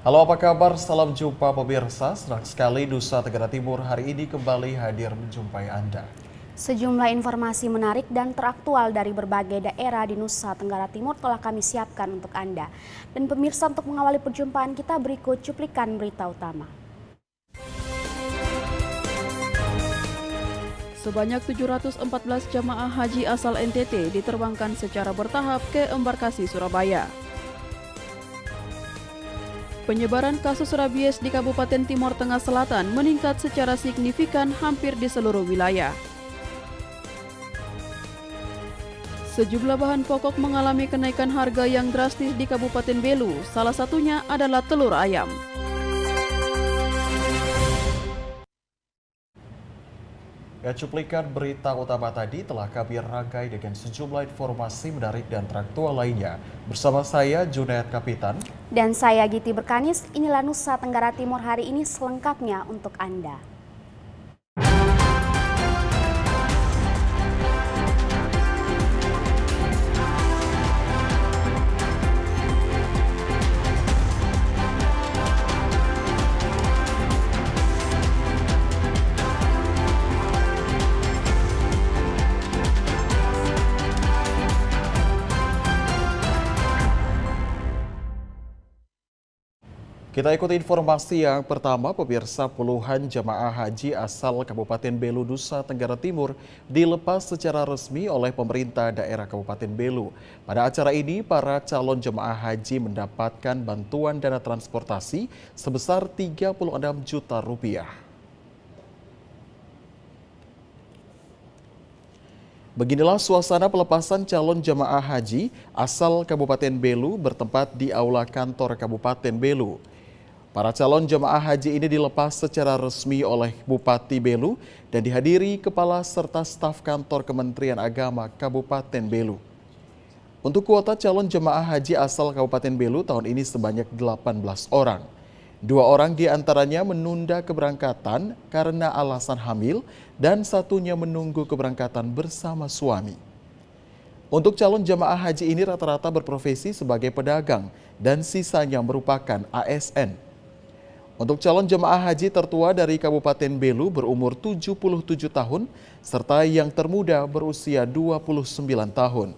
Halo, apa kabar? Salam jumpa pemirsa. Senang sekali Nusa Tenggara Timur hari ini kembali hadir menjumpai Anda. Sejumlah informasi menarik dan teraktual dari berbagai daerah di Nusa Tenggara Timur telah kami siapkan untuk Anda. Dan pemirsa, untuk mengawali perjumpaan kita berikut cuplikan berita utama. Sebanyak 714 jamaah haji asal NTT diterbangkan secara bertahap ke embarkasi Surabaya. Penyebaran kasus rabies di Kabupaten Timur Tengah Selatan meningkat secara signifikan hampir di seluruh wilayah. Sejumlah bahan pokok mengalami kenaikan harga yang drastis di Kabupaten Belu, salah satunya adalah telur ayam. Cuplikan berita utama tadi telah kami rangkai dengan sejumlah informasi menarik dan teraktual lainnya. Bersama saya, Junaid Kapitan. Dan saya, Giti Berkanis. Inilah Nusa Tenggara Timur hari ini selengkapnya untuk Anda. Kita ikuti informasi yang pertama, pemirsa. Puluhan jamaah haji asal Kabupaten Belu, Nusa Tenggara Timur dilepas secara resmi oleh pemerintah daerah Kabupaten Belu. Pada acara ini, para calon jemaah haji mendapatkan bantuan dana transportasi sebesar 36 juta rupiah. Beginilah suasana pelepasan calon jemaah haji asal Kabupaten Belu bertempat di Aula Kantor Kabupaten Belu. Para calon jemaah haji ini dilepas secara resmi oleh Bupati Belu dan dihadiri kepala serta staf kantor Kementerian Agama Kabupaten Belu. Untuk kuota calon jemaah haji asal Kabupaten Belu tahun ini sebanyak 18 orang. 2 orang diantaranya menunda keberangkatan karena alasan hamil dan satunya menunggu keberangkatan bersama suami. Untuk calon jemaah haji ini rata-rata berprofesi sebagai pedagang dan sisanya merupakan ASN. Untuk calon jemaah haji tertua dari Kabupaten Belu berumur 77 tahun serta yang termuda berusia 29 tahun.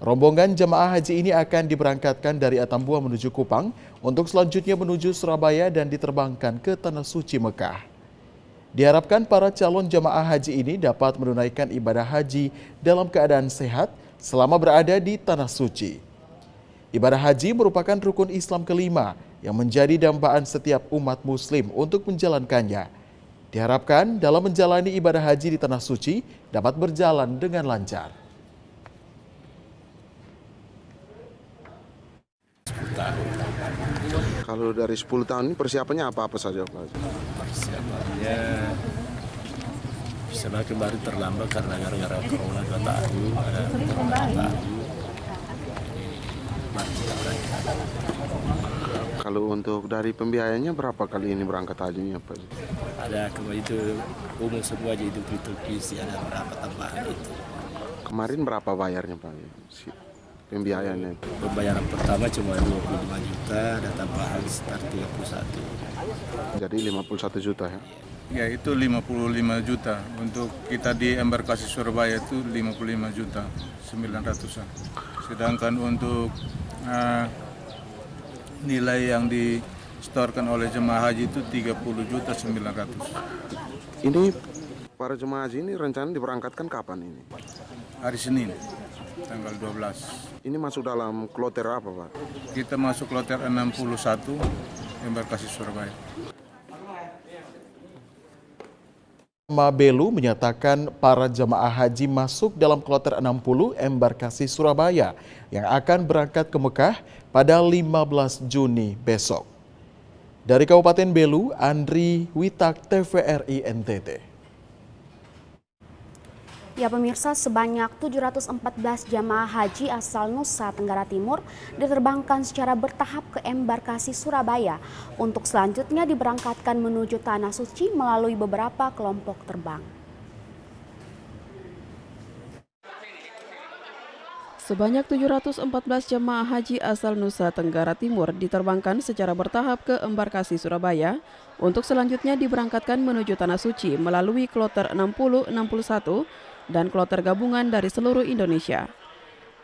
Rombongan jemaah haji ini akan diberangkatkan dari Atambua menuju Kupang untuk selanjutnya menuju Surabaya dan diterbangkan ke Tanah Suci Mekah. Diharapkan para calon jemaah haji ini dapat menunaikan ibadah haji dalam keadaan sehat selama berada di Tanah Suci. Ibadah haji merupakan rukun Islam kelima yang menjadi dambaan setiap umat muslim untuk menjalankannya. Diharapkan dalam menjalani ibadah haji di Tanah Suci dapat berjalan dengan lancar. 10 tahun. Kalau dari 10 tahun ini persiapannya apa-apa saja Pak? Persiapannya semakin baru terlambat karena gara-gara corona 2 tahun, ada corona 2 tahun. Kalau untuk dari pembiayanya berapa kali ini berangkat hajinya Pak? Ada kemarin itu umum semua aja itu tulis ada berapa tambahan itu. Kemarin berapa bayarnya Pak? Pembiayaannya itu? Pembayaran pertama cuma 25 juta, ada tambahan sekitar 31. Jadi 51 juta ya? Ya, itu 55 juta. Untuk kita di embarkasi Surabaya itu 55 juta 900-an. Sedangkan untuk nilai yang disetorkan oleh jemaah haji itu 30 juta 900. Ini para jemaah haji ini rencana diberangkatkan kapan ini? Hari Senin, tanggal 12. Ini masuk dalam kloter apa Pak? Kita masuk kloter 61 embarkasi Surabaya. Belu menyatakan para jemaah haji masuk dalam kloter 60 embarkasi Surabaya yang akan berangkat ke Mekah pada 15 Juni besok. Dari Kabupaten Belu, Andri Witak, TVRI NTT. Ya pemirsa, sebanyak 714 jamaah haji asal Nusa Tenggara Timur diterbangkan secara bertahap ke embarkasi Surabaya untuk selanjutnya diberangkatkan menuju Tanah Suci melalui beberapa kelompok terbang. Sebanyak 714 jemaah haji asal Nusa Tenggara Timur diterbangkan secara bertahap ke embarkasi Surabaya untuk selanjutnya diberangkatkan menuju Tanah Suci melalui kloter 60, 61 dan kloter gabungan dari seluruh Indonesia.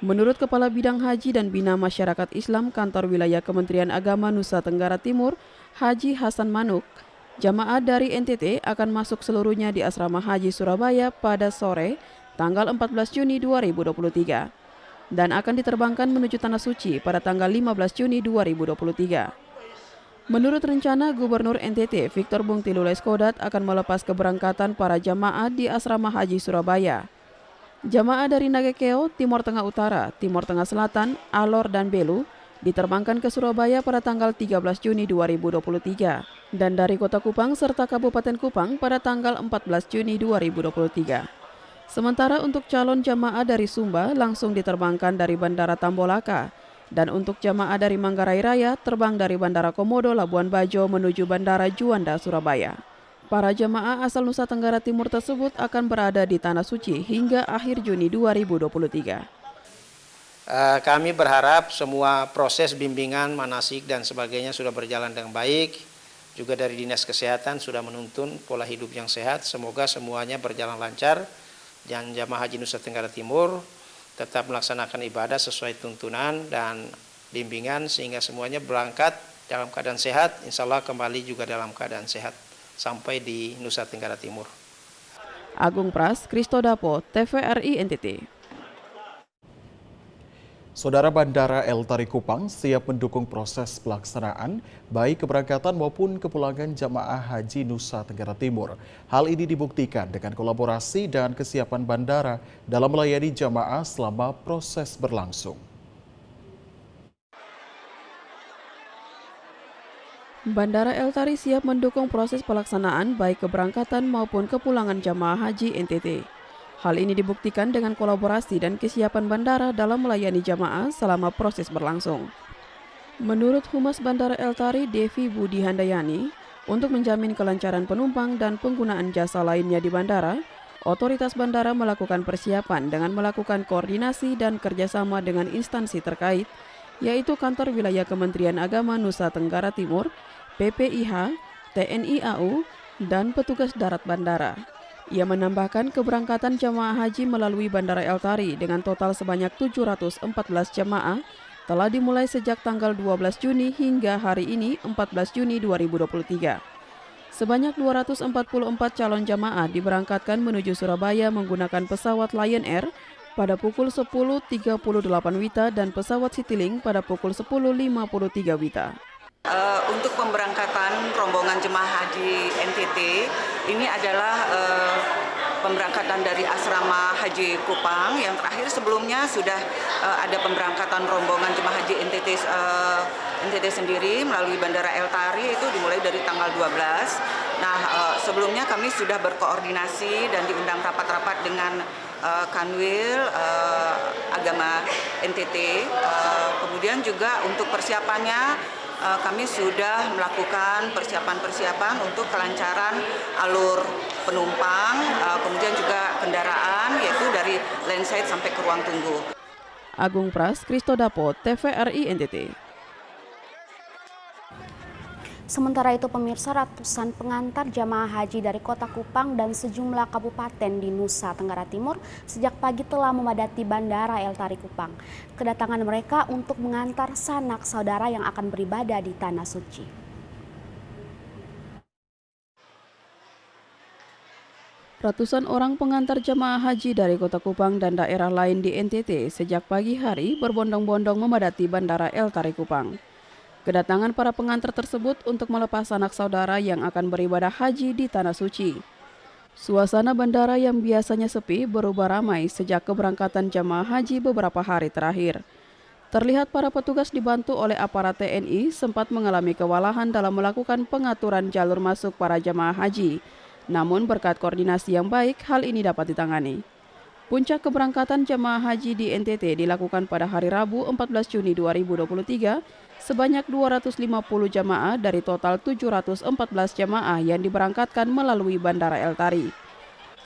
Menurut Kepala Bidang Haji dan Bina Masyarakat Islam Kantor Wilayah Kementerian Agama Nusa Tenggara Timur, Haji Hasan Manuk, jamaah dari NTT akan masuk seluruhnya di Asrama Haji Surabaya pada sore tanggal 14 Juni 2023. Dan akan diterbangkan menuju Tanah Suci pada tanggal 15 Juni 2023. Menurut rencana, Gubernur NTT Victor Bung Tilu Leskodat akan melepas keberangkatan para jamaah di Asrama Haji Surabaya. Jamaah dari Nagekeo, Timur Tengah Utara, Timur Tengah Selatan, Alor, dan Belu diterbangkan ke Surabaya pada tanggal 13 Juni 2023 dan dari Kota Kupang serta Kabupaten Kupang pada tanggal 14 Juni 2023. Sementara untuk calon jamaah dari Sumba langsung diterbangkan dari Bandara Tambolaka dan untuk jamaah dari Manggarai Raya terbang dari Bandara Komodo Labuan Bajo menuju Bandara Juanda Surabaya. Para jamaah asal Nusa Tenggara Timur tersebut akan berada di Tanah Suci hingga akhir Juni 2023. Kami berharap semua proses bimbingan, manasik dan sebagainya sudah berjalan dengan baik. Juga dari Dinas Kesehatan sudah menuntun pola hidup yang sehat. Semoga semuanya berjalan lancar. Dan jamaah haji Nusa Tenggara Timur tetap melaksanakan ibadah sesuai tuntunan dan bimbingan sehingga semuanya berangkat dalam keadaan sehat, insya Allah kembali juga dalam keadaan sehat sampai di Nusa Tenggara Timur. Agung Pras, Kristodapo, TVRI NTT. Saudara, Bandara El Tari Kupang siap mendukung proses pelaksanaan baik keberangkatan maupun kepulangan jamaah haji Nusa Tenggara Timur. Hal ini dibuktikan dengan kolaborasi dan kesiapan bandara dalam melayani jamaah selama proses berlangsung. Bandara El Tari siap mendukung proses pelaksanaan baik keberangkatan maupun kepulangan jamaah haji NTT. Hal ini dibuktikan dengan kolaborasi dan kesiapan bandara dalam melayani jamaah selama proses berlangsung. Menurut Humas Bandara El Tari, Devi Budi Handayani, untuk menjamin kelancaran penumpang dan penggunaan jasa lainnya di bandara, otoritas bandara melakukan persiapan dengan melakukan koordinasi dan kerjasama dengan instansi terkait, yaitu Kantor Wilayah Kementerian Agama Nusa Tenggara Timur, PPIH, TNI AU, dan petugas darat bandara. Ia menambahkan keberangkatan jamaah haji melalui Bandara El Tari dengan total sebanyak 714 jamaah telah dimulai sejak tanggal 12 Juni hingga hari ini 14 Juni 2023. Sebanyak 244 calon jamaah diberangkatkan menuju Surabaya menggunakan pesawat Lion Air pada pukul 10.38 WITA dan pesawat Citylink pada pukul 10.53 WITA. Untuk pemberangkatan rombongan jemaah haji NTT ini adalah pemberangkatan dari Asrama Haji Kupang. Yang terakhir sebelumnya sudah ada pemberangkatan rombongan jemaah haji NTT sendiri melalui Bandara El Tari, itu dimulai dari tanggal 12. Nah, sebelumnya kami sudah berkoordinasi dan diundang rapat-rapat dengan Kanwil Agama NTT. Kemudian juga untuk persiapannya kami sudah melakukan persiapan-persiapan untuk kelancaran alur penumpang, kemudian juga kendaraan, yaitu dari landside sampai ke ruang tunggu. Agung Pras, Kristodapo, TVRI NTT. Sementara itu, pemirsa, ratusan pengantar jamaah haji dari Kota Kupang dan sejumlah kabupaten di Nusa Tenggara Timur sejak pagi telah memadati Bandara El Tari Kupang. Kedatangan mereka untuk mengantar sanak saudara yang akan beribadah di Tanah Suci. Ratusan orang pengantar jamaah haji dari Kota Kupang dan daerah lain di NTT sejak pagi hari berbondong-bondong memadati Bandara El Tari Kupang. Kedatangan para pengantar tersebut untuk melepas sanak saudara yang akan beribadah haji di Tanah Suci. Suasana bandara yang biasanya sepi berubah ramai sejak keberangkatan jamaah haji beberapa hari terakhir. Terlihat para petugas dibantu oleh aparat TNI sempat mengalami kewalahan dalam melakukan pengaturan jalur masuk para jamaah haji. Namun berkat koordinasi yang baik, hal ini dapat ditangani. Puncak keberangkatan jamaah haji di NTT dilakukan pada hari Rabu 14 Juni 2023 sebanyak 250 jamaah dari total 714 jamaah yang diberangkatkan melalui Bandara El Tari.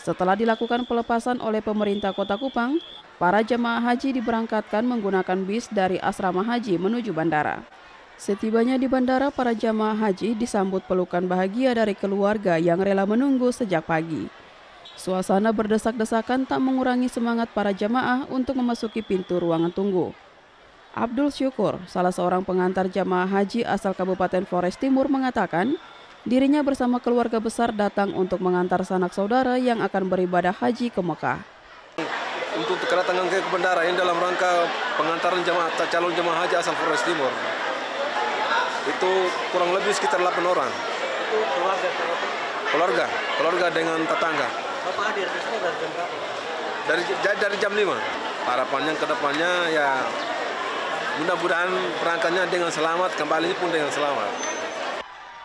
Setelah dilakukan pelepasan oleh pemerintah Kota Kupang, Para jemaah haji diberangkatkan menggunakan bis dari asrama haji menuju bandara. Setibanya di bandara, para jemaah haji disambut pelukan bahagia dari keluarga yang rela menunggu sejak pagi. Suasana berdesak-desakan tak mengurangi semangat para jemaah untuk memasuki pintu ruangan tunggu. Abdul Syukur, salah seorang pengantar jemaah haji asal Kabupaten Flores Timur, mengatakan dirinya bersama keluarga besar datang untuk mengantar sanak saudara yang akan beribadah haji ke Mekah. Untuk kedatangan ke bandara ini dalam rangka pengantaran calon jemaah haji asal Flores Timur. Itu kurang lebih sekitar 8 orang. Itu keluarga? Keluarga dengan tetangga. Bapak hadir di sini dari jam berapa? Dari jam 5. Harapannya ke depannya ya mudah-mudahan berangkatnya dengan selamat, kembalinya pun dengan selamat.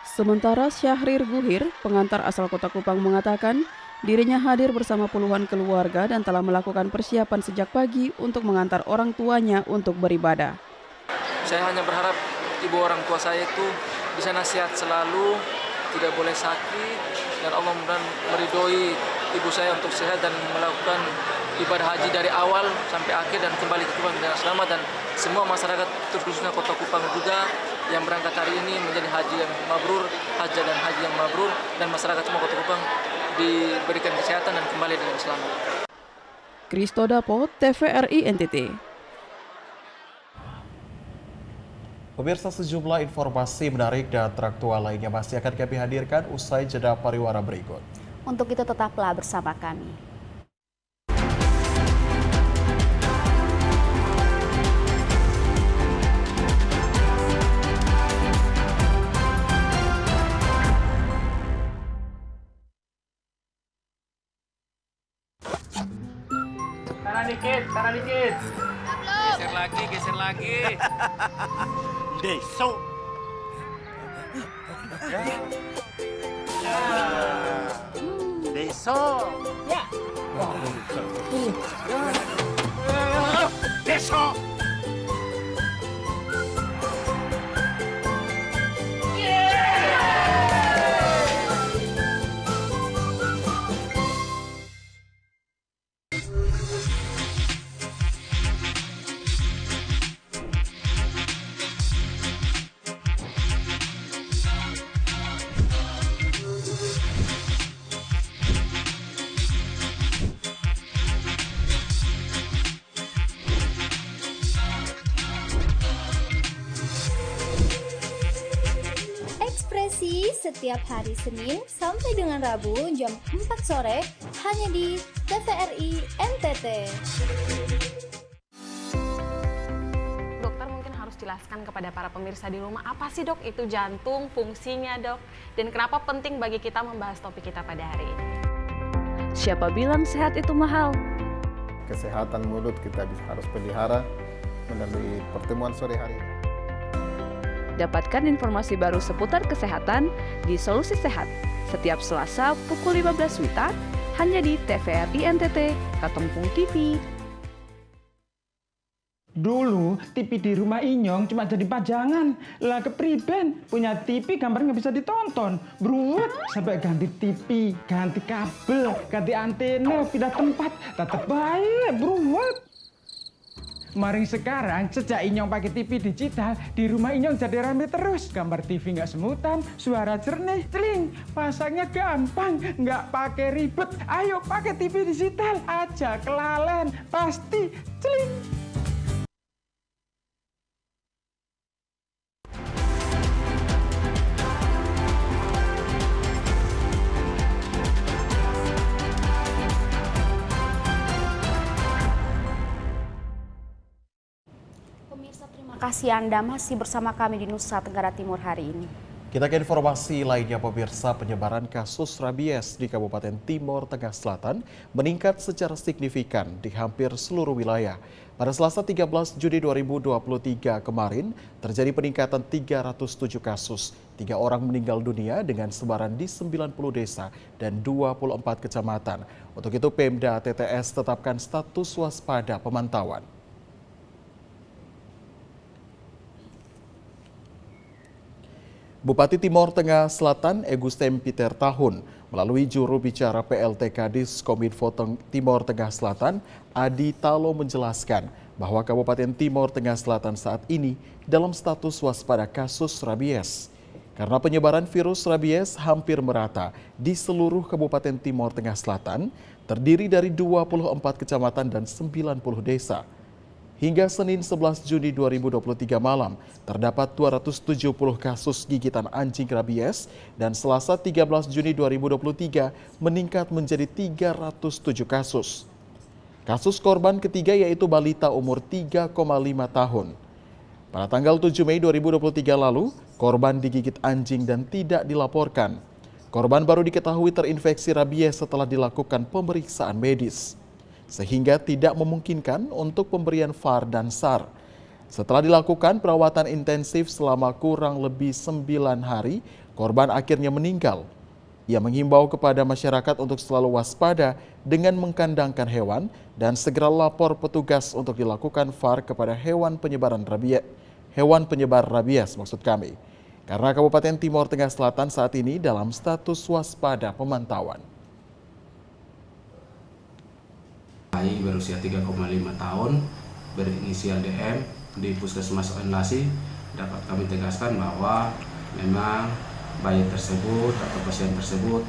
Sementara Syahrir Guhir, pengantar asal Kota Kupang, mengatakan dirinya hadir bersama puluhan keluarga dan telah melakukan persiapan sejak pagi untuk mengantar orang tuanya untuk beribadah. Saya hanya berharap ibu orang tua saya itu bisa nasihat selalu, tidak boleh sakit, dan Allah mudah-mudahan meridhoi ibu saya untuk sehat dan melakukan ibadah haji dari awal sampai akhir dan kembali ke Kupang dengan selamat, dan semua masyarakat terkhususnya Kota Kupang juga yang berangkat hari ini menjadi haji yang mabrur, hajjah dan haji yang mabrur, dan masyarakat semua Kota Kupang diberikan kesehatan dan kembali dengan selamat. Kristo Dapo, TVRI NTT. Pemirsa, sejumlah informasi menarik dan teraktual lainnya masih akan kami hadirkan usai jeda pariwara berikut. Untuk itu tetaplah bersama kami. Kanan dikit. Geser lagi. Deso. Deso. Ya. Deso. Setiap hari Senin sampai dengan Rabu jam 4 sore hanya di TVRI NTT. Dokter mungkin harus jelaskan kepada para pemirsa di rumah, apa sih dok itu jantung, fungsinya dok, dan kenapa penting bagi kita membahas topik kita pada hari ini. Siapa bilang sehat itu mahal? Kesehatan mulut kita harus pelihara melalui pertemuan sore hari ini. Dapatkan informasi baru seputar kesehatan di Solusi Sehat setiap Selasa pukul 15 WITA hanya di TVRI NTT, Katempung TV. Dulu TV di rumah Inyong cuma jadi pajangan. Lah kepriben punya TV gambar nggak bisa ditonton. Beruat sampai ganti TV, ganti kabel, ganti antena, pindah tempat. Tetap baik, beruat. Maring sekarang sejak Inyong pakai TV digital, di rumah Inyong jadi rame terus. Gambar TV nggak semutan, suara jernih, celing. Pasangnya gampang, nggak pakai ribet. Ayo pakai TV digital aja, kelalen pasti celing. Terima kasih Anda masih bersama kami di Nusa Tenggara Timur hari ini. Kita ke informasi lainnya, pemirsa. Penyebaran kasus rabies di Kabupaten Timor Tengah Selatan meningkat secara signifikan di hampir seluruh wilayah. Pada Selasa 13 Juni 2023 kemarin, terjadi peningkatan 307 kasus. 3 orang meninggal dunia dengan sebaran di 90 desa dan 24 kecamatan. Untuk itu, Pemda TTS tetapkan status waspada pemantauan. Bupati Timor Tengah Selatan Agus Tempiter Tahun melalui juru bicara PLTK Diskominfo Timor Tengah Selatan Adi Talo menjelaskan bahwa Kabupaten Timor Tengah Selatan saat ini dalam status waspada kasus rabies. Karena penyebaran virus rabies hampir merata di seluruh Kabupaten Timor Tengah Selatan, terdiri dari 24 kecamatan dan 90 desa. Hingga Senin 11 Juni 2023 malam, terdapat 270 kasus gigitan anjing rabies dan Selasa 13 Juni 2023 meningkat menjadi 307 kasus. Kasus korban ketiga yaitu balita umur 3,5 tahun. Pada tanggal 7 Mei 2023 lalu, korban digigit anjing dan tidak dilaporkan. Korban baru diketahui terinfeksi rabies setelah dilakukan pemeriksaan medis, sehingga tidak memungkinkan untuk pemberian VAR dan SAR. Setelah dilakukan perawatan intensif selama kurang lebih 9 hari, korban akhirnya meninggal. Ia menghimbau kepada masyarakat untuk selalu waspada dengan mengkandangkan hewan dan segera lapor petugas untuk dilakukan VAR kepada hewan penyebar rabies maksud kami. Karena Kabupaten Timor Tengah Selatan saat ini dalam status waspada pemantauan. Bayi berusia 3,5 tahun berinisial DM di Puskesmas Onlasi dapat kami tegaskan bahwa memang bayi tersebut atau pasien tersebut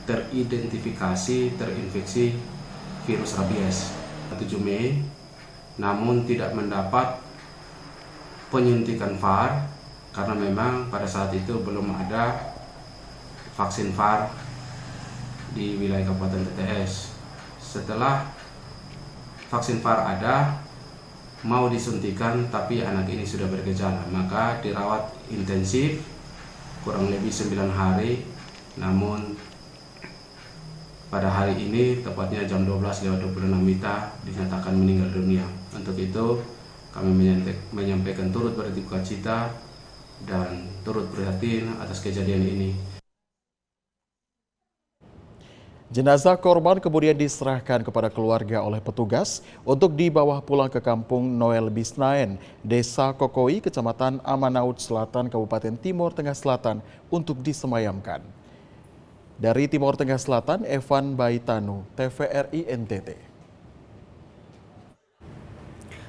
teridentifikasi terinfeksi virus rabies 7 Mei namun tidak mendapat penyuntikan VAR karena memang pada saat itu belum ada vaksin VAR di wilayah Kabupaten TTS. Setelah vaksin VAR ada, mau disuntikan tapi anak ini sudah bergejala, maka dirawat intensif kurang lebih 9 hari, namun pada hari ini tepatnya jam 12.26 dinyatakan meninggal dunia. Untuk itu kami menyampaikan turut berduka cita dan turut prihatin atas kejadian ini. Jenazah korban kemudian diserahkan kepada keluarga oleh petugas untuk dibawa pulang ke kampung Noel Bisnaen, Desa Kokoi, Kecamatan Amanaut Selatan, Kabupaten Timor Tengah Selatan untuk disemayamkan. Dari Timor Tengah Selatan, Evan Baitanu, TVRI NTT.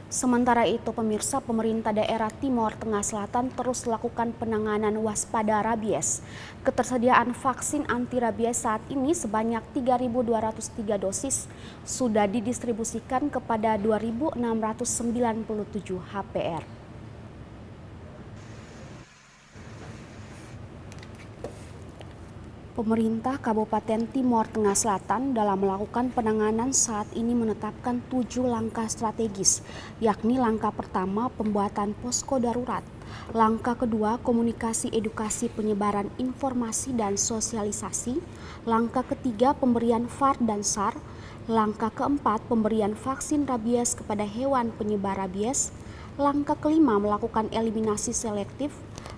Sementara itu, pemirsa, pemerintah daerah Timor Tengah Selatan terus lakukan penanganan waspada rabies. Ketersediaan vaksin anti rabies saat ini sebanyak 3.203 dosis sudah didistribusikan kepada 2.697 HPR. Pemerintah Kabupaten Timor Tengah Selatan dalam melakukan penanganan saat ini menetapkan 7 langkah strategis, yakni langkah pertama pembuatan posko darurat, langkah kedua komunikasi edukasi penyebaran informasi dan sosialisasi, langkah ketiga pemberian VAR dan SAR, langkah keempat pemberian vaksin rabies kepada hewan penyebar rabies, langkah kelima melakukan eliminasi selektif,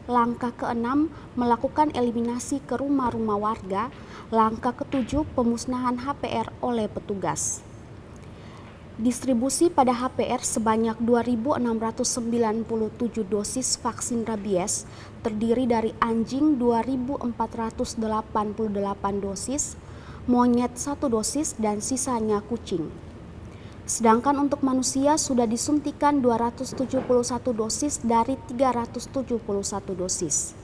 langkah keenam melakukan eliminasi ke rumah-rumah warga, langkah ketujuh pemusnahan HPR oleh petugas. Distribusi pada HPR sebanyak 2.697 dosis vaksin rabies terdiri dari anjing 2.488 dosis, monyet 1 dosis dan sisanya kucing. Sedangkan untuk manusia sudah disuntikan 271 dosis dari 371 dosis.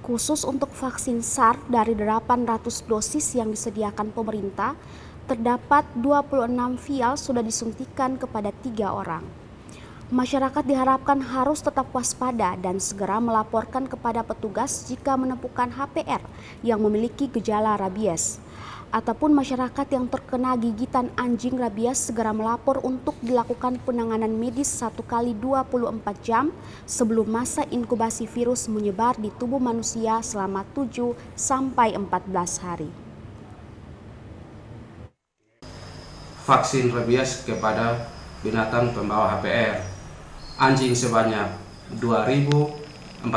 Khusus untuk vaksin SAR dari 800 dosis yang disediakan pemerintah, terdapat 26 vial sudah disuntikan kepada 3 orang. Masyarakat diharapkan harus tetap waspada dan segera melaporkan kepada petugas jika menemukan HPR yang memiliki gejala rabies. Ataupun masyarakat yang terkena gigitan anjing rabies segera melapor untuk dilakukan penanganan medis 1 kali 24 jam sebelum masa inkubasi virus menyebar di tubuh manusia selama 7 sampai 14 hari. Vaksin rabies kepada binatang pembawa HPR. Anjing sebanyak 2.488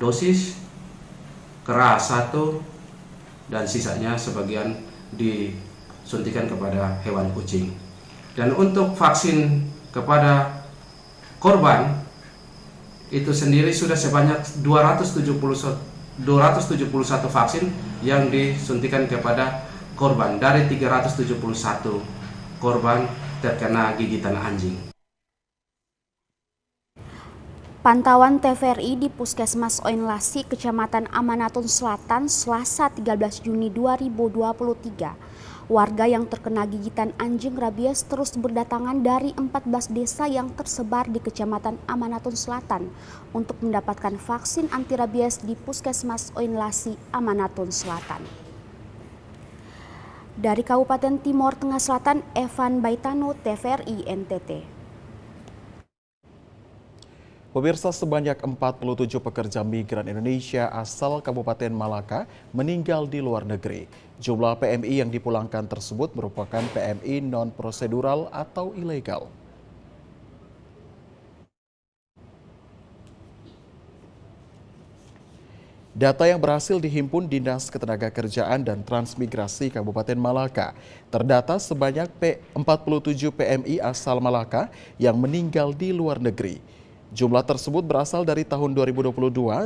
dosis, kera 1, dan sisanya sebagian disuntikan kepada hewan kucing. Dan untuk vaksin kepada korban itu sendiri sudah sebanyak 271 vaksin yang disuntikan kepada korban dari 371 korban terkena gigitan anjing. Pantauan TVRI di Puskesmas Oinlasi, Kecamatan Amanatun Selatan, Selasa 13 Juni 2023. Warga yang terkena gigitan anjing rabies terus berdatangan dari 14 desa yang tersebar di Kecamatan Amanatun Selatan untuk mendapatkan vaksin anti rabies di Puskesmas Oinlasi, Amanatun Selatan. Dari Kabupaten Timor Tengah Selatan, Evan Baitano, TVRI NTT. Pemirsa, sebanyak 47 pekerja migran Indonesia asal Kabupaten Malaka meninggal di luar negeri. Jumlah PMI yang dipulangkan tersebut merupakan PMI non-prosedural atau ilegal. Data yang berhasil dihimpun Dinas Ketenagakerjaan dan Transmigrasi Kabupaten Malaka, terdata sebanyak 47 PMI asal Malaka yang meninggal di luar negeri. Jumlah tersebut berasal dari tahun 2022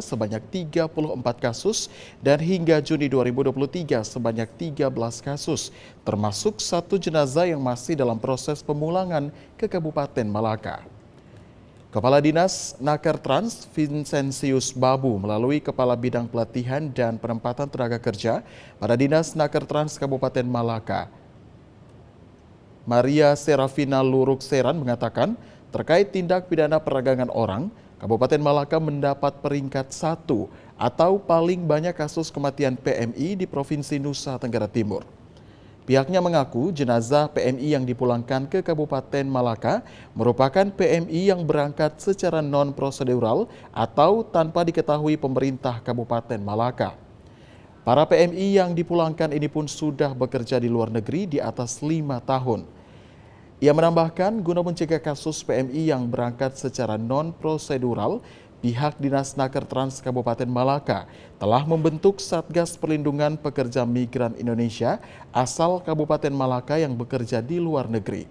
sebanyak 34 kasus dan hingga Juni 2023 sebanyak 13 kasus, termasuk 1 jenazah yang masih dalam proses pemulangan ke Kabupaten Malaka. Kepala Dinas Naker Trans Vincentius Babu melalui Kepala Bidang Pelatihan dan Penempatan Tenaga Kerja pada Dinas Naker Trans Kabupaten Malaka, Maria Serafina Luruk Seran mengatakan, terkait tindak pidana perdagangan orang, Kabupaten Malaka mendapat peringkat 1 atau paling banyak kasus kematian PMI di Provinsi Nusa Tenggara Timur. Pihaknya mengaku jenazah PMI yang dipulangkan ke Kabupaten Malaka merupakan PMI yang berangkat secara non-prosedural atau tanpa diketahui pemerintah Kabupaten Malaka. Para PMI yang dipulangkan ini pun sudah bekerja di luar negeri di atas 5 tahun. Ia menambahkan, guna mencegah kasus PMI yang berangkat secara non-prosedural, pihak Dinas Naker Trans Kabupaten Malaka telah membentuk Satgas Perlindungan Pekerja Migran Indonesia asal Kabupaten Malaka yang bekerja di luar negeri.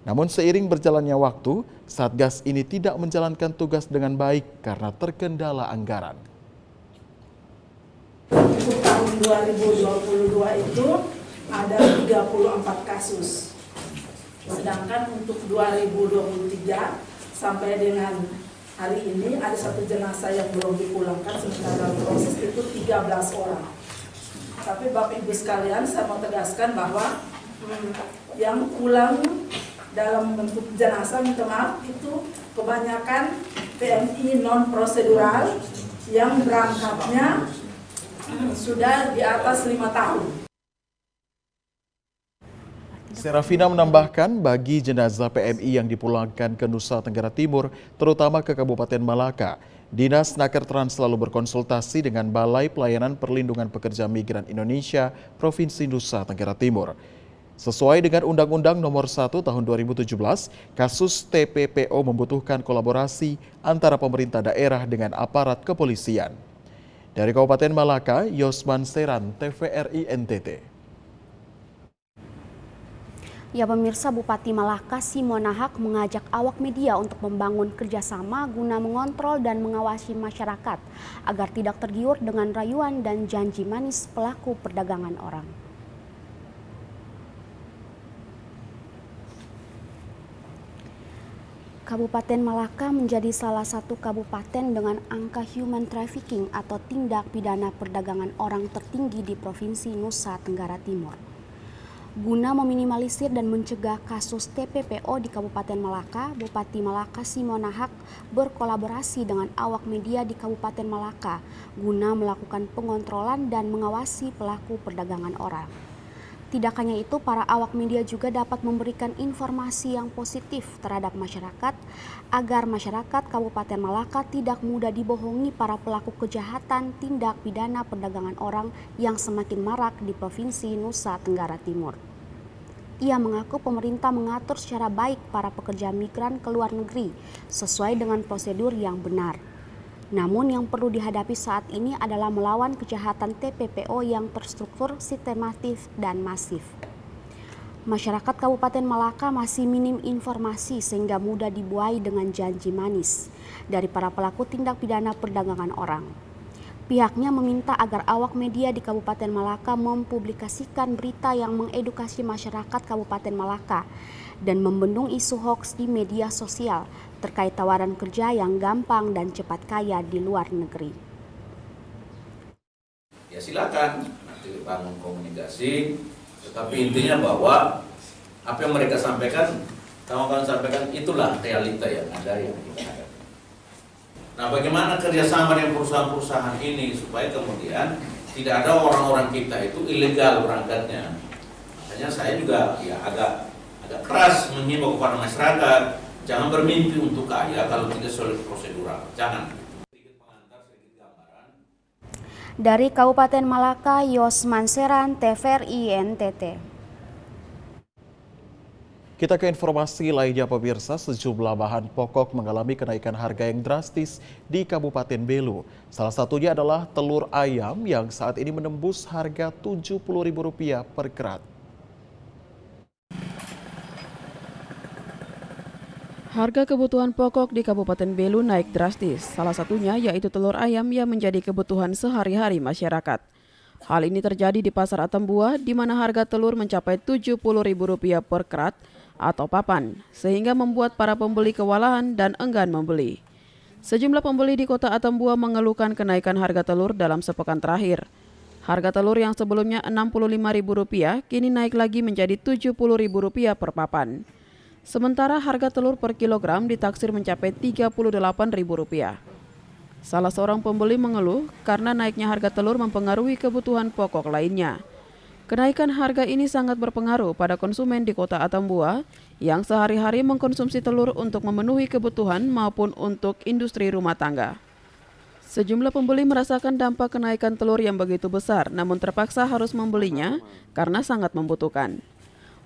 Namun seiring berjalannya waktu, Satgas ini tidak menjalankan tugas dengan baik karena terkendala anggaran. Untuk tahun 2022 itu ada 34 kasus. Sedangkan untuk 2023 sampai dengan hari ini ada 1 jenazah yang belum dipulangkan, sementara proses itu 13 orang. Tapi Bapak Ibu sekalian, saya mau tegaskan bahwa yang pulang dalam bentuk jenazah, minta maaf, itu kebanyakan PMI non-prosedural yang berangkatnya sudah di atas 5 tahun. Serafina menambahkan, bagi jenazah PMI yang dipulangkan ke Nusa Tenggara Timur, terutama ke Kabupaten Malaka, Dinas Naker Trans selalu berkonsultasi dengan Balai Pelayanan Perlindungan Pekerja Migran Indonesia Provinsi Nusa Tenggara Timur. Sesuai dengan Undang-Undang Nomor 1 Tahun 2017, kasus TPPO membutuhkan kolaborasi antara pemerintah daerah dengan aparat kepolisian. Dari Kabupaten Malaka, Yosman Seran, TVRI NTT. Ya pemirsa, Bupati Malaka Simonahak mengajak awak media untuk membangun kerjasama guna mengontrol dan mengawasi masyarakat agar tidak tergiur dengan rayuan dan janji manis pelaku perdagangan orang. Kabupaten Malaka menjadi salah satu kabupaten dengan angka human trafficking atau tindak pidana perdagangan orang tertinggi di Provinsi Nusa Tenggara Timur. Guna meminimalisir dan mencegah kasus TPPO di Kabupaten Malaka, Bupati Malaka Simonahak berkolaborasi dengan awak media di Kabupaten Malaka guna melakukan pengontrolan dan mengawasi pelaku perdagangan orang. Tidak hanya itu, para awak media juga dapat memberikan informasi yang positif terhadap masyarakat agar masyarakat Kabupaten Malaka tidak mudah dibohongi para pelaku kejahatan tindak pidana perdagangan orang yang semakin marak di Provinsi Nusa Tenggara Timur. Ia mengaku pemerintah mengatur secara baik para pekerja migran ke luar negeri sesuai dengan prosedur yang benar. Namun yang perlu dihadapi saat ini adalah melawan kejahatan TPPO yang terstruktur, sistematis, dan masif. Masyarakat Kabupaten Malaka masih minim informasi sehingga mudah dibuai dengan janji manis dari para pelaku tindak pidana perdagangan orang. Pihaknya meminta agar awak media di Kabupaten Malaka mempublikasikan berita yang mengedukasi masyarakat Kabupaten Malaka dan membendung isu hoaks di media sosial terkait tawaran kerja yang gampang dan cepat kaya di luar negeri. Ya silakan, nanti bangun komunikasi. Tapi intinya bahwa apa yang mereka sampaikan, kawan-kawan sampaikan, itulah realita yang ada yang kita hadapi. Nah, bagaimana kerjasama dengan perusahaan-perusahaan ini supaya kemudian tidak ada orang-orang kita itu ilegal berangkatnya. Makanya saya juga ya agak keras mengimbau kepada masyarakat, jangan bermimpi untuk kaya kalau tidak sesuai prosedural. Jangan. Dari Kabupaten Malaka, Yosman Seran, TVRI NTT. Kita ke informasi lainnya pemirsa, sejumlah bahan pokok mengalami kenaikan harga yang drastis di Kabupaten Belu. Salah satunya adalah telur ayam yang saat ini menembus harga Rp70.000 per kerat. Harga kebutuhan pokok di Kabupaten Belu naik drastis, salah satunya yaitu telur ayam yang menjadi kebutuhan sehari-hari masyarakat. Hal ini terjadi di Pasar Atambua, di mana harga telur mencapai Rp70.000 per kerat atau papan, sehingga membuat para pembeli kewalahan dan enggan membeli. Sejumlah pembeli di Kota Atambua mengeluhkan kenaikan harga telur dalam sepekan terakhir. Harga telur yang sebelumnya Rp65.000 kini naik lagi menjadi Rp70.000 per papan. Sementara harga telur per kilogram ditaksir mencapai Rp38.000. Salah seorang pembeli mengeluh karena naiknya harga telur mempengaruhi kebutuhan pokok lainnya. Kenaikan harga ini sangat berpengaruh pada konsumen di Kota Atambua yang sehari-hari mengkonsumsi telur untuk memenuhi kebutuhan maupun untuk industri rumah tangga. Sejumlah pembeli merasakan dampak kenaikan telur yang begitu besar, namun terpaksa harus membelinya karena sangat membutuhkan.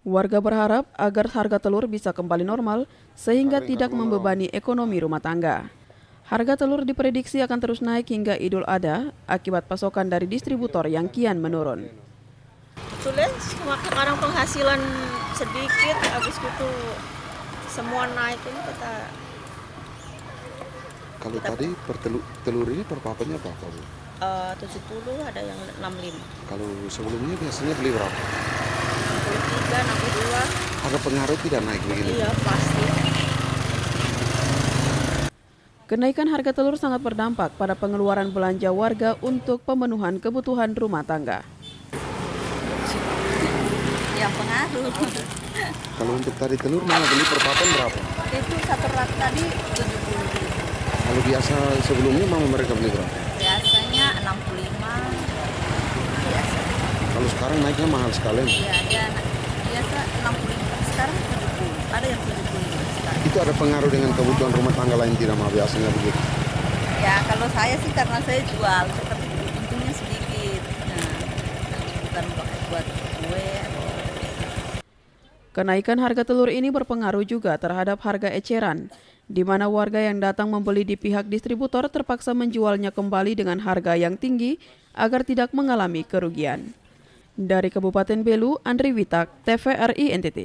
Warga berharap agar harga telur bisa kembali normal sehingga tidak membebani ekonomi rumah tangga. Harga telur diprediksi akan terus naik hingga Idul Adha akibat pasokan dari distributor yang kian menurun. Sulit, sekarang penghasilan sedikit, habis itu semua naik ini kata. Kalau tadi telur ini per papannya berapa, Bu? 70, ada yang 65. Kalau sebelumnya biasanya beli berapa? 63, 62. Ada pengaruh tidak naik begini? Iya, pasti. Kenaikan harga telur sangat berdampak pada pengeluaran belanja warga untuk pemenuhan kebutuhan rumah tangga. Ya, pengaruh. Kalau untuk tadi telur mau beli per papan berapa? Itu satu rak tadi 70. Kalau biasa sebelumnya mau mereka beli berapa? Biasanya 65. Biasa. Kalau sekarang naiknya mahal sekali. Iya, dia biasa 65. Sekarang 70. Ada yang 75 sekarang. Itu ada pengaruh dengan kebutuhan rumah tangga lain tidak mah biasanya begitu? Ya, kalau saya sih karena saya jual, seperti untungnya sedikit. Nah, bukan buat kue. Kenaikan harga telur ini berpengaruh juga terhadap harga eceran, di mana warga yang datang membeli di pihak distributor terpaksa menjualnya kembali dengan harga yang tinggi agar tidak mengalami kerugian. Dari Kabupaten Belu, Andri Witak, TVRI NTT.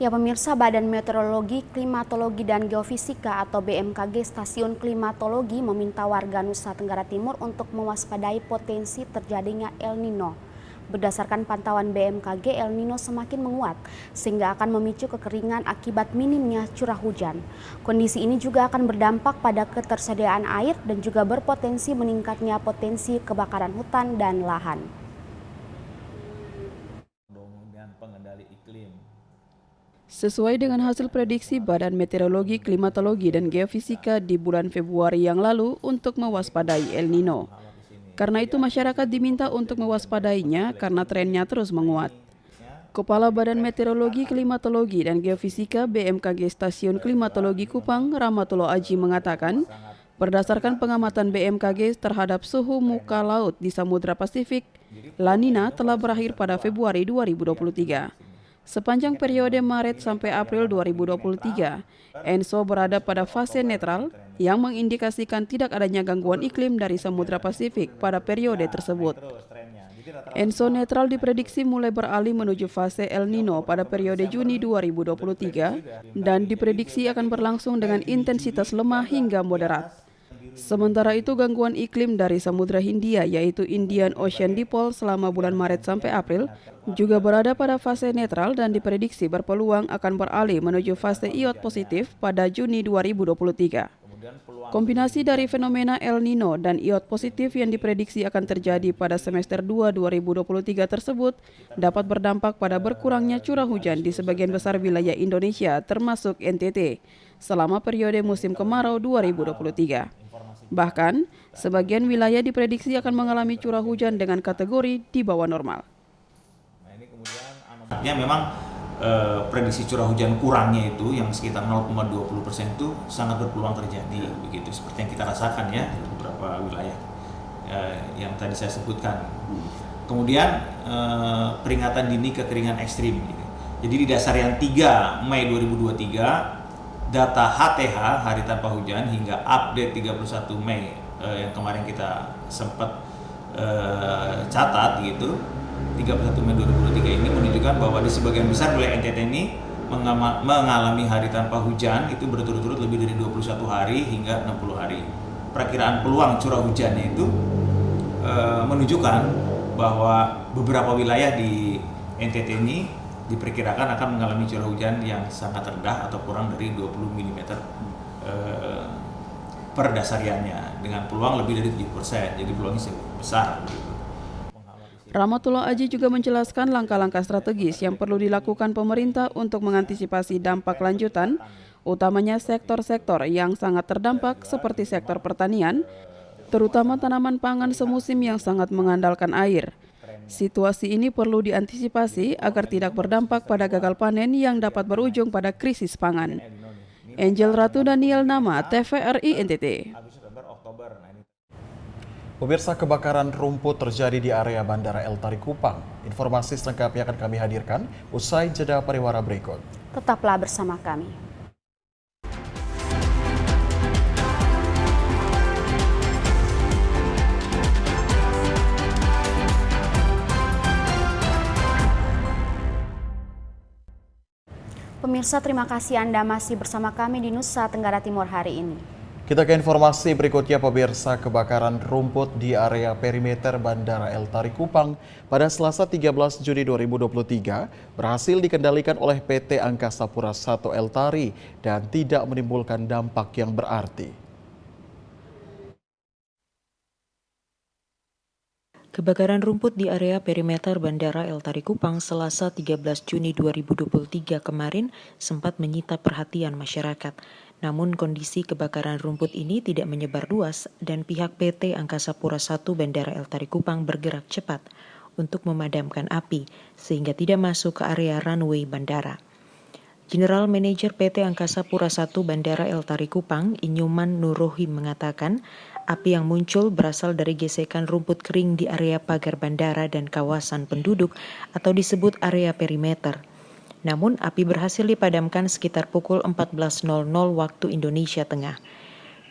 Ya pemirsa, Badan Meteorologi, Klimatologi dan Geofisika atau BMKG Stasiun Klimatologi meminta warga Nusa Tenggara Timur untuk mewaspadai potensi terjadinya El Nino. Berdasarkan pantauan BMKG, El Nino semakin menguat sehingga akan memicu kekeringan akibat minimnya curah hujan. Kondisi ini juga akan berdampak pada ketersediaan air dan juga berpotensi meningkatnya potensi kebakaran hutan dan lahan. Sesuai dengan hasil prediksi Badan Meteorologi, Klimatologi dan Geofisika di bulan Februari yang lalu untuk mewaspadai El Nino. Karena itu masyarakat diminta untuk mewaspadainya karena trennya terus menguat. Kepala Badan Meteorologi, Klimatologi dan Geofisika BMKG Stasiun Klimatologi Kupang, Rahmatullah Aji mengatakan, berdasarkan pengamatan BMKG terhadap suhu muka laut di Samudra Pasifik, La Nina telah berakhir pada Februari 2023. Sepanjang periode Maret sampai April 2023, ENSO berada pada fase netral yang mengindikasikan tidak adanya gangguan iklim dari Samudra Pasifik pada periode tersebut. ENSO netral diprediksi mulai beralih menuju fase El Nino pada periode Juni 2023 dan diprediksi akan berlangsung dengan intensitas lemah hingga moderat. Sementara itu, gangguan iklim dari Samudra Hindia yaitu Indian Ocean Dipole selama bulan Maret sampai April juga berada pada fase netral dan diprediksi berpeluang akan beralih menuju fase iot positif pada Juni 2023. Kombinasi dari fenomena El Nino dan iot positif yang diprediksi akan terjadi pada semester 2 2023 tersebut dapat berdampak pada berkurangnya curah hujan di sebagian besar wilayah Indonesia termasuk NTT selama periode musim kemarau 2023. Bahkan, sebagian wilayah diprediksi akan mengalami curah hujan dengan kategori di bawah normal. Memang prediksi curah hujan kurangnya itu yang sekitar 0,20% itu sangat berpeluang terjadi, begitu seperti yang kita rasakan ya di beberapa wilayah yang tadi saya sebutkan. Kemudian peringatan dini kekeringan ekstrim. Gitu. Jadi di dasar yang 3 Mei 2023 data HTH hari tanpa hujan hingga update 31 Mei yang kemarin kita sempat catat gitu. 31 Mei 2023 ini menunjukkan bahwa di sebagian besar wilayah NTT ini mengalami hari tanpa hujan itu berturut-turut lebih dari 21 hari hingga 60 hari. Perkiraan peluang curah hujannya itu menunjukkan bahwa beberapa wilayah di NTT ini diperkirakan akan mengalami curah hujan yang sangat rendah atau kurang dari 20 mm per dasariannya dengan peluang lebih dari 7%. Jadi peluangnya besar. Rahmatullah Aji juga menjelaskan langkah-langkah strategis yang perlu dilakukan pemerintah untuk mengantisipasi dampak lanjutan, utamanya sektor-sektor yang sangat terdampak seperti sektor pertanian, terutama tanaman pangan semusim yang sangat mengandalkan air. Situasi ini perlu diantisipasi agar tidak berdampak pada gagal panen yang dapat berujung pada krisis pangan. Angel Ratu Daniel Nama, TVRI NTT. Pemirsa, kebakaran rumput terjadi di area Bandara El Tari Kupang. Informasi selengkapnya akan kami hadirkan usai jeda pariwara berikut. Tetaplah bersama kami. Pemirsa, terima kasih Anda masih bersama kami di Nusa Tenggara Timur hari ini. Kita ke informasi berikutnya, pemirsa. Kebakaran rumput di area perimeter Bandara El Tari Kupang pada Selasa 13 Juni 2023 berhasil dikendalikan oleh PT Angkasa Pura I El Tari dan tidak menimbulkan dampak yang berarti. Kebakaran rumput di area perimeter Bandara El Tari Kupang Selasa 13 Juni 2023 kemarin sempat menyita perhatian masyarakat. Namun kondisi kebakaran rumput ini tidak menyebar luas dan pihak PT Angkasa Pura I Bandara El Tari Kupang bergerak cepat untuk memadamkan api sehingga tidak masuk ke area runway bandara. General Manager PT Angkasa Pura I Bandara El Tari Kupang, Inyuman Nurohim mengatakan, api yang muncul berasal dari gesekan rumput kering di area pagar bandara dan kawasan penduduk atau disebut area perimeter. Namun api berhasil dipadamkan sekitar pukul 14.00 waktu Indonesia Tengah.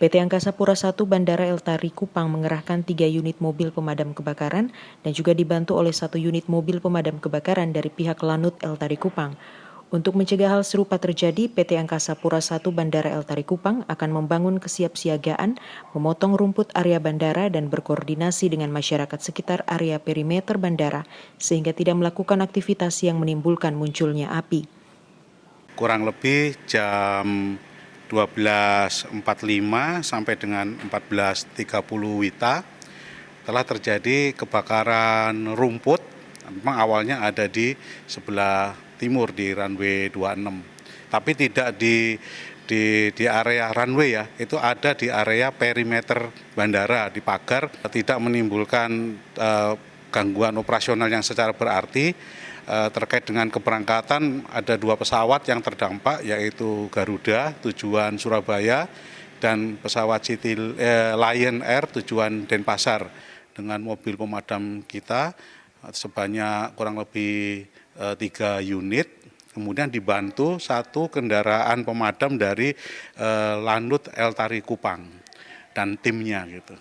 PT Angkasa Pura I Bandara El Tari Kupang mengerahkan 3 unit mobil pemadam kebakaran dan juga dibantu oleh 1 unit mobil pemadam kebakaran dari pihak Lanut El Tari Kupang. Untuk mencegah hal serupa terjadi, PT Angkasa Pura I Bandara El Tari Kupang akan membangun kesiapsiagaan, memotong rumput area bandara dan berkoordinasi dengan masyarakat sekitar area perimeter bandara sehingga tidak melakukan aktivitas yang menimbulkan munculnya api. Kurang lebih jam 12.45 sampai dengan 14.30 WITA telah terjadi kebakaran rumput. Memang awalnya ada di sebelah timur di runway 26, tapi tidak di area runway ya, itu ada di area perimeter bandara di pagar, tidak menimbulkan gangguan operasional yang secara berarti. Terkait dengan keberangkatan ada 2 pesawat yang terdampak, yaitu Garuda tujuan Surabaya dan pesawat Lion Air tujuan Denpasar dengan mobil pemadam kita sebanyak kurang lebih 3 unit, kemudian dibantu 1 kendaraan pemadam dari Lanut El Tari Kupang dan timnya gitu.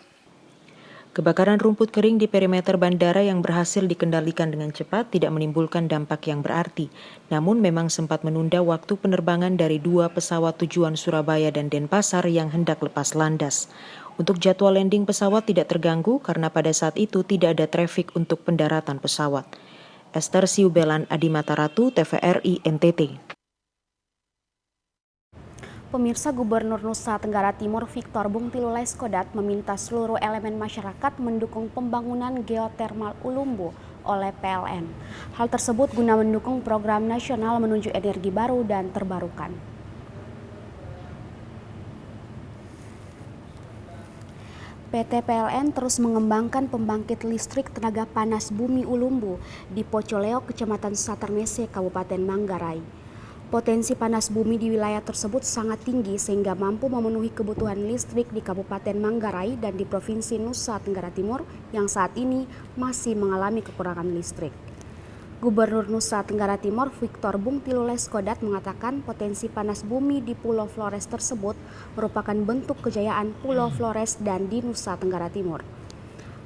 Kebakaran rumput kering di perimeter bandara yang berhasil dikendalikan dengan cepat tidak menimbulkan dampak yang berarti, namun memang sempat menunda waktu penerbangan dari 2 pesawat tujuan Surabaya dan Denpasar yang hendak lepas landas. Untuk jadwal landing pesawat tidak terganggu karena pada saat itu tidak ada trafik untuk pendaratan pesawat. Esther Siubelan, Adimata Ratu, TVRI NTT. Pemirsa, Gubernur Nusa Tenggara Timur Victor Bung Tilu Leskodat meminta seluruh elemen masyarakat mendukung pembangunan geotermal Ulumbu oleh PLN. Hal tersebut guna mendukung program nasional menuju energi baru dan terbarukan. PT PLN terus mengembangkan pembangkit listrik tenaga panas bumi Ulumbu di Pocoleo, Kecamatan Saternese, Kabupaten Manggarai. Potensi panas bumi di wilayah tersebut sangat tinggi sehingga mampu memenuhi kebutuhan listrik di Kabupaten Manggarai dan di Provinsi Nusa Tenggara Timur yang saat ini masih mengalami kekurangan listrik. Gubernur Nusa Tenggara Timur Victor Bung Tilu Leskodat mengatakan potensi panas bumi di Pulau Flores tersebut merupakan bentuk kejayaan Pulau Flores dan di Nusa Tenggara Timur.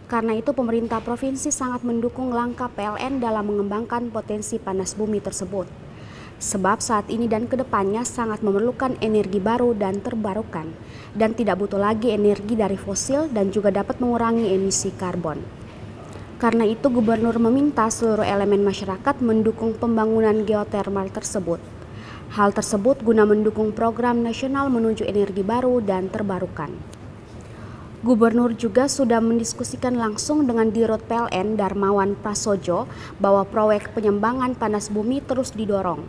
Karena itu pemerintah provinsi sangat mendukung langkah PLN dalam mengembangkan potensi panas bumi tersebut. Sebab saat ini dan kedepannya sangat memerlukan energi baru dan terbarukan dan tidak butuh lagi energi dari fosil dan juga dapat mengurangi emisi karbon. Karena itu Gubernur meminta seluruh elemen masyarakat mendukung pembangunan geotermal tersebut. Hal tersebut guna mendukung program nasional menuju energi baru dan terbarukan. Gubernur juga sudah mendiskusikan langsung dengan Dirut PLN Darmawan Prasojo bahwa proyek penyembangan panas bumi terus didorong.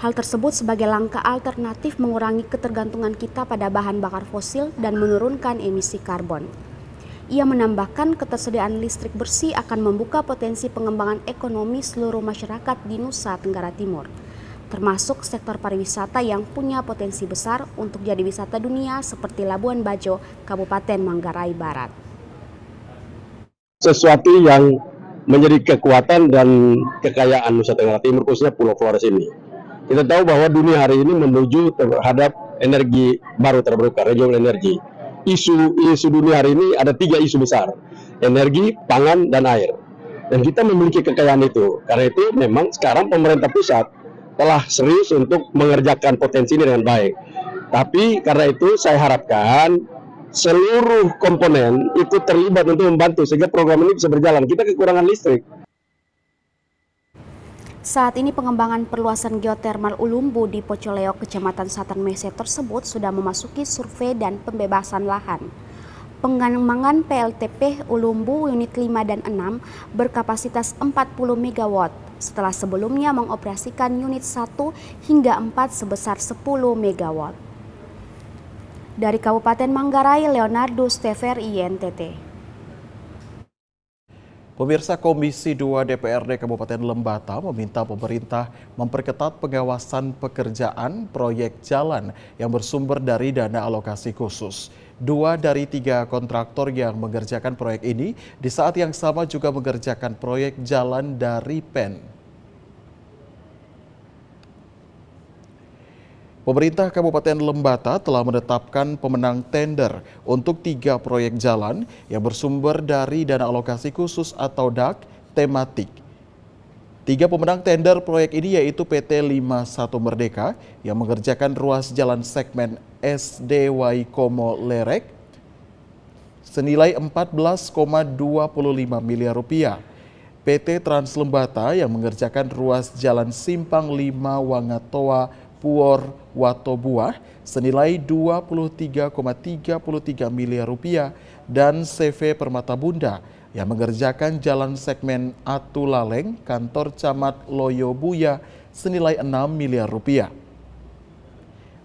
Hal tersebut sebagai langkah alternatif mengurangi ketergantungan kita pada bahan bakar fosil dan menurunkan emisi karbon. Ia menambahkan ketersediaan listrik bersih akan membuka potensi pengembangan ekonomi seluruh masyarakat di Nusa Tenggara Timur, termasuk sektor pariwisata yang punya potensi besar untuk jadi wisata dunia seperti Labuan Bajo, Kabupaten Manggarai Barat. Sesuatu yang menjadi kekuatan dan kekayaan Nusa Tenggara Timur, khususnya Pulau Flores ini. Kita tahu bahwa dunia hari ini menuju terhadap energi baru terbarukan, renewable energy. Isu dunia hari ini ada 3 isu besar, energi, pangan, dan air. Dan kita memiliki kekayaan itu. Karena itu memang sekarang pemerintah pusat telah serius untuk mengerjakan potensi ini dengan baik. Tapi karena itu saya harapkan seluruh komponen itu terlibat untuk membantu sehingga program ini bisa berjalan. Kita kekurangan listrik. Saat ini pengembangan perluasan geotermal Ulumbu di Pocoleo, Kecamatan Saternese tersebut sudah memasuki survei dan pembebasan lahan. Pengembangan PLTP Ulumbu unit 5 dan 6 berkapasitas 40 MW setelah sebelumnya mengoperasikan unit 1 hingga 4 sebesar 10 MW. Dari Kabupaten Manggarai, Leonardus, TVRI NTT. Pemirsa, Komisi 2 DPRD Kabupaten Lembata meminta pemerintah memperketat pengawasan pekerjaan proyek jalan yang bersumber dari dana alokasi khusus. 2 dari 3 kontraktor yang mengerjakan proyek ini di saat yang sama juga mengerjakan proyek jalan dari PEN. Pemerintah Kabupaten Lembata telah menetapkan pemenang tender untuk 3 proyek jalan yang bersumber dari dana alokasi khusus atau DAK tematik. 3 pemenang tender proyek ini yaitu PT 51 Merdeka yang mengerjakan ruas jalan segmen SD Waikomo Lerek senilai 14,25 miliar rupiah. PT Trans Lembata yang mengerjakan ruas jalan Simpang 5 Wangatoa Puor Watobuah senilai 23,33 miliar rupiah dan CV Permata Bunda yang mengerjakan jalan segmen Atulaleng kantor Camat Loyobuya senilai 6 miliar rupiah.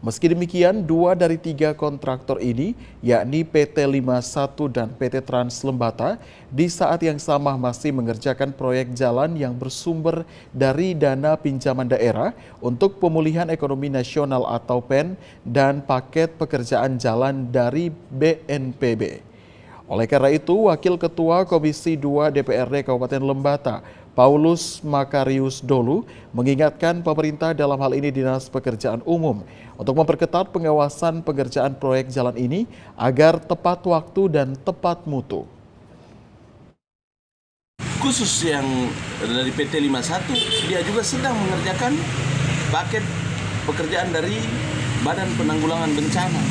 Meski demikian, 2 dari 3 kontraktor ini, yakni PT 51 dan PT Trans Lembata, di saat yang sama masih mengerjakan proyek jalan yang bersumber dari dana pinjaman daerah untuk pemulihan ekonomi nasional atau PEN dan paket pekerjaan jalan dari BNPB. Oleh karena itu, Wakil Ketua Komisi 2 DPRD Kabupaten Lembata, Paulus Makarius Dolu, mengingatkan pemerintah dalam hal ini Dinas Pekerjaan Umum untuk memperketat pengawasan pengerjaan proyek jalan ini agar tepat waktu dan tepat mutu. khusus yang dari PT 51, dia juga sedang mengerjakan paket pekerjaan dari Badan Penanggulangan Bencana.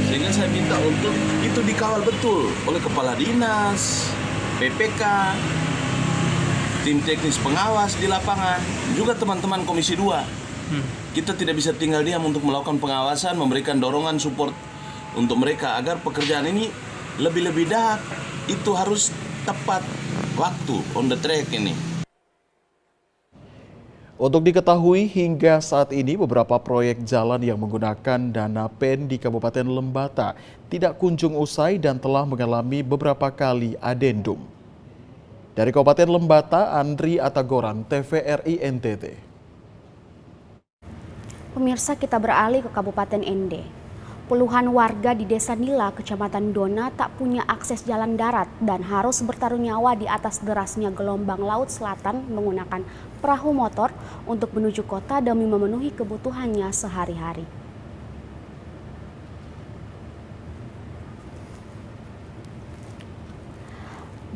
Sehingga saya minta untuk itu dikawal betul oleh Kepala Dinas, PPK, tim teknis pengawas di lapangan, juga teman-teman Komisi 2. Kita tidak bisa tinggal diam untuk melakukan pengawasan, memberikan dorongan support untuk mereka agar pekerjaan ini lebih-lebih dahak. Itu harus tepat waktu, on the track ini. Untuk diketahui hingga saat ini beberapa proyek jalan yang menggunakan dana PEN di Kabupaten Lembata tidak kunjung usai dan telah mengalami beberapa kali adendum. Dari Kabupaten Lembata, Andri Atagoran, TVRI NTT. Pemirsa, kita beralih ke Kabupaten Ende. Puluhan warga di Desa Nila, Kecamatan Dona tak punya akses jalan darat dan harus bertaruh nyawa di atas derasnya gelombang Laut Selatan menggunakan perahu motor untuk menuju kota demi memenuhi kebutuhannya sehari-hari.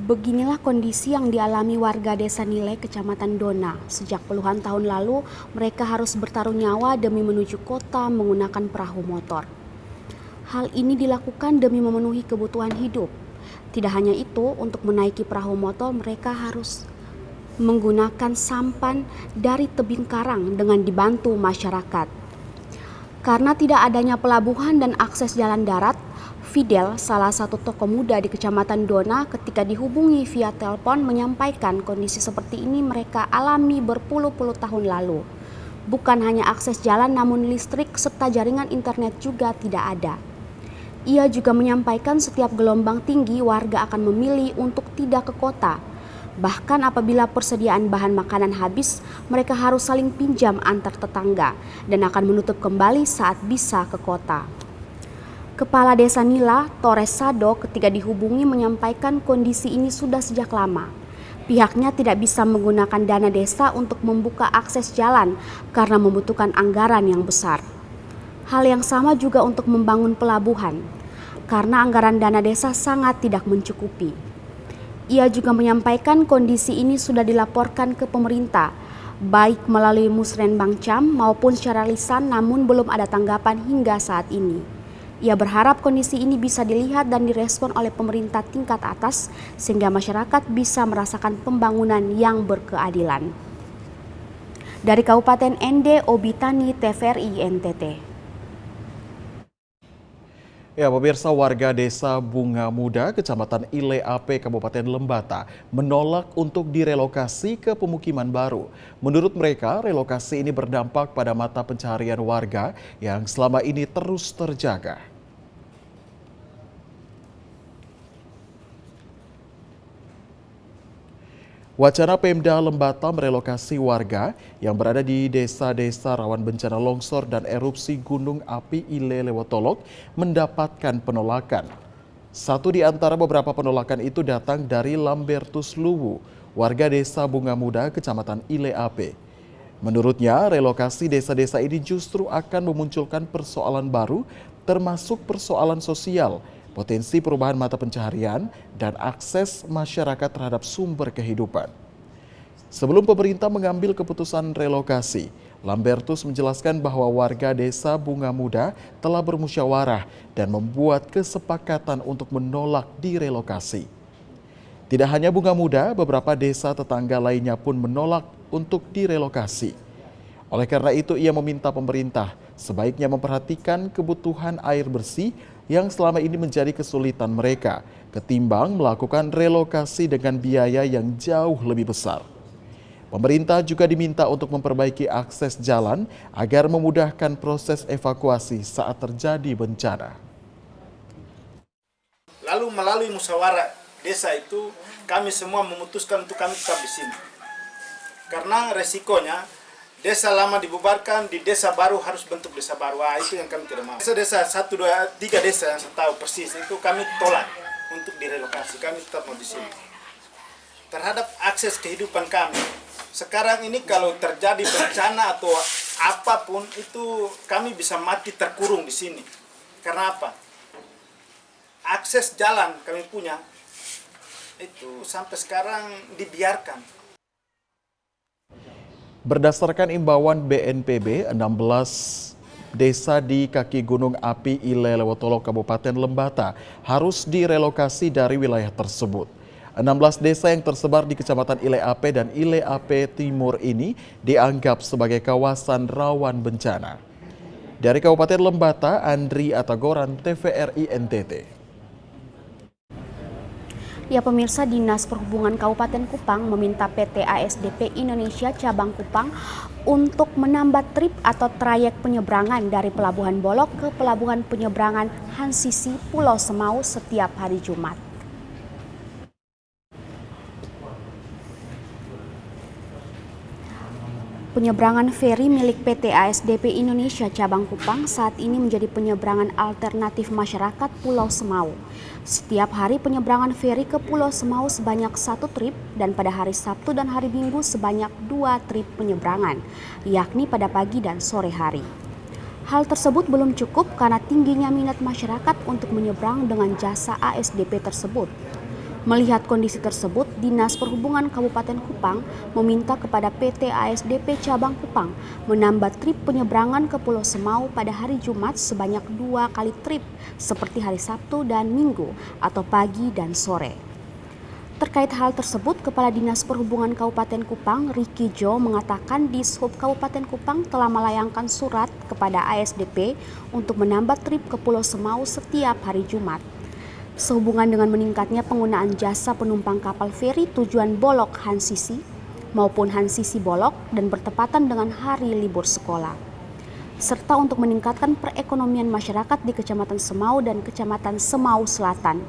Beginilah kondisi yang dialami warga Desa Nilai, Kecamatan Dona. Sejak puluhan tahun lalu, mereka harus bertaruh nyawa demi menuju kota menggunakan perahu motor. Hal ini dilakukan demi memenuhi kebutuhan hidup. Tidak hanya itu, untuk menaiki perahu motor mereka harus menggunakan sampan dari tebing karang dengan dibantu masyarakat. Karena tidak adanya pelabuhan dan akses jalan darat, Fidel, salah satu tokoh muda di Kecamatan Dona, ketika dihubungi via telepon menyampaikan kondisi seperti ini mereka alami berpuluh-puluh tahun lalu. Bukan hanya akses jalan, namun listrik serta jaringan internet juga tidak ada. Ia juga menyampaikan setiap gelombang tinggi warga akan memilih untuk tidak ke kota. Bahkan apabila persediaan bahan makanan habis, mereka harus saling pinjam antar tetangga dan akan menutup kembali saat bisa ke kota. Kepala Desa Nila, Torres Sado, ketika dihubungi menyampaikan kondisi ini sudah sejak lama. Pihaknya tidak bisa menggunakan dana desa untuk membuka akses jalan karena membutuhkan anggaran yang besar. Hal yang sama juga untuk membangun pelabuhan, karena anggaran dana desa sangat tidak mencukupi. Ia juga menyampaikan kondisi ini sudah dilaporkan ke pemerintah, baik melalui Musrenbang Cam maupun secara lisan, namun belum ada tanggapan hingga saat ini. Ia berharap kondisi ini bisa dilihat dan direspon oleh pemerintah tingkat atas, sehingga masyarakat bisa merasakan pembangunan yang berkeadilan. Dari Kabupaten Ende, Obitani, TVRI NTT. Ya, pemirsa, warga Desa Bunga Muda, Kecamatan Ile AP, Kabupaten Lembata, menolak untuk direlokasi ke pemukiman baru. Menurut mereka, relokasi ini berdampak pada mata pencaharian warga yang selama ini terus terjaga. Wacana Pemda Lembata merelokasi warga yang berada di desa-desa rawan bencana longsor dan erupsi gunung api Ile Lewotolok mendapatkan penolakan. Satu di antara beberapa penolakan itu datang dari Lambertus Luwu, warga Desa Bunga Muda, Kecamatan Ile AP. Menurutnya, relokasi desa-desa ini justru akan memunculkan persoalan baru, termasuk persoalan sosial, potensi perubahan mata pencaharian, dan akses masyarakat terhadap sumber kehidupan. Sebelum pemerintah mengambil keputusan relokasi, Lambertus menjelaskan bahwa warga Desa Bunga Muda telah bermusyawarah dan membuat kesepakatan untuk menolak direlokasi. Tidak hanya Bunga Muda, beberapa desa tetangga lainnya pun menolak untuk direlokasi. Oleh karena itu, ia meminta pemerintah sebaiknya memperhatikan kebutuhan air bersih yang selama ini menjadi kesulitan mereka, ketimbang melakukan relokasi dengan biaya yang jauh lebih besar. Pemerintah juga diminta untuk memperbaiki akses jalan agar memudahkan proses evakuasi saat terjadi bencana. Lalu melalui musyawarah desa itu, kami semua memutuskan untuk kami tetap di sini. Karena resikonya, desa lama dibubarkan, di desa baru harus bentuk desa baru. Itu yang kami tidak mau. Desa-desa 1, 2, 3 desa yang saya tahu persis itu kami tolak untuk direlokasi. Kami tetap mau di sini. Terhadap akses kehidupan kami, sekarang ini kalau terjadi bencana atau apapun itu kami bisa mati terkurung di sini. Karena apa? Akses jalan kami punya itu sampai sekarang dibiarkan. Berdasarkan imbauan BNPB, 16 desa di kaki Gunung Api Ile Lewotolo Kabupaten Lembata harus direlokasi dari wilayah tersebut. 16 desa yang tersebar di Kecamatan Ile Ape dan Ile Ape Timur ini dianggap sebagai kawasan rawan bencana. Dari Kabupaten Lembata, Andri Atagoran, TVRI NTT. Ya pemirsa, Dinas Perhubungan Kabupaten Kupang meminta PT ASDP Indonesia Cabang Kupang untuk menambah trip atau trayek penyeberangan dari Pelabuhan Bolok ke Pelabuhan Penyeberangan Hansisi Pulau Semau setiap hari Jumat. Penyeberangan feri milik PT ASDP Indonesia Cabang Kupang saat ini menjadi penyeberangan alternatif masyarakat Pulau Semau. Setiap hari penyeberangan feri ke Pulau Semau sebanyak 1 trip dan pada hari Sabtu dan hari Minggu sebanyak 2 trip penyeberangan, yakni pada pagi dan sore hari. Hal tersebut belum cukup karena tingginya minat masyarakat untuk menyeberang dengan jasa ASDP tersebut. Melihat kondisi tersebut, Dinas Perhubungan Kabupaten Kupang meminta kepada PT ASDP Cabang Kupang menambah trip penyeberangan ke Pulau Semau pada hari Jumat sebanyak 2 kali trip seperti hari Sabtu dan Minggu atau pagi dan sore. Terkait hal tersebut, Kepala Dinas Perhubungan Kabupaten Kupang, Ricky Jo, mengatakan Dishub Kabupaten Kupang telah melayangkan surat kepada ASDP untuk menambah trip ke Pulau Semau setiap hari Jumat. Sehubungan dengan meningkatnya penggunaan jasa penumpang kapal feri tujuan Bolok Hansisi maupun Hansisi Bolok dan bertepatan dengan hari libur sekolah. Serta untuk meningkatkan perekonomian masyarakat di Kecamatan Semau dan Kecamatan Semau Selatan.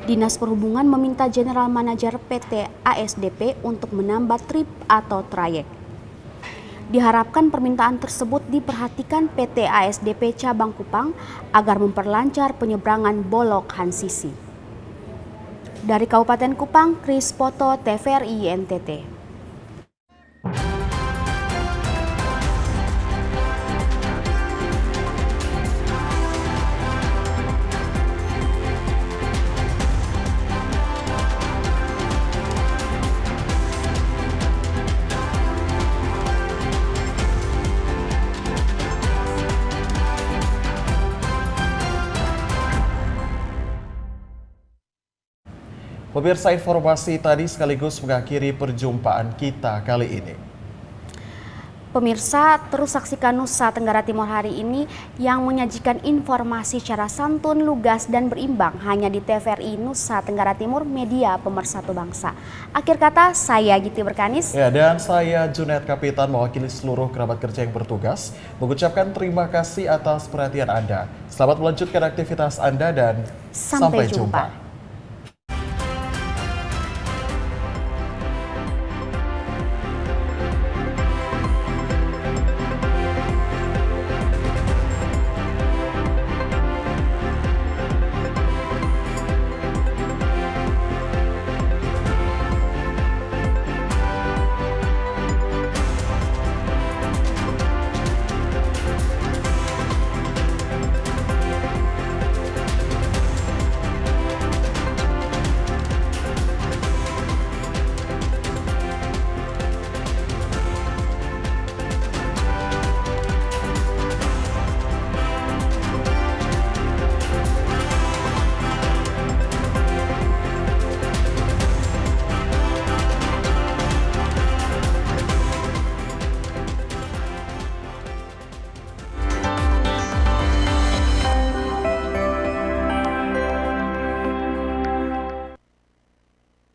Dinas Perhubungan meminta General Manager PT ASDP untuk menambah trip atau trayek. Diharapkan permintaan tersebut diperhatikan PT ASDP Cabang Kupang agar memperlancar penyeberangan Bolok Hansisi. Dari Kabupaten Kupang, Kris Poto, TVRI NTT. Pemirsa, informasi tadi sekaligus mengakhiri perjumpaan kita kali ini. Pemirsa, terus saksikan Nusa Tenggara Timur hari ini yang menyajikan informasi secara santun, lugas, dan berimbang hanya di TVRI Nusa Tenggara Timur, media pemersatu bangsa. Akhir kata, saya Giti Berkanis. Ya, dan saya Junet Kapitan mewakili seluruh kerabat kerja yang bertugas mengucapkan terima kasih atas perhatian Anda. Selamat melanjutkan aktivitas Anda dan sampai jumpa.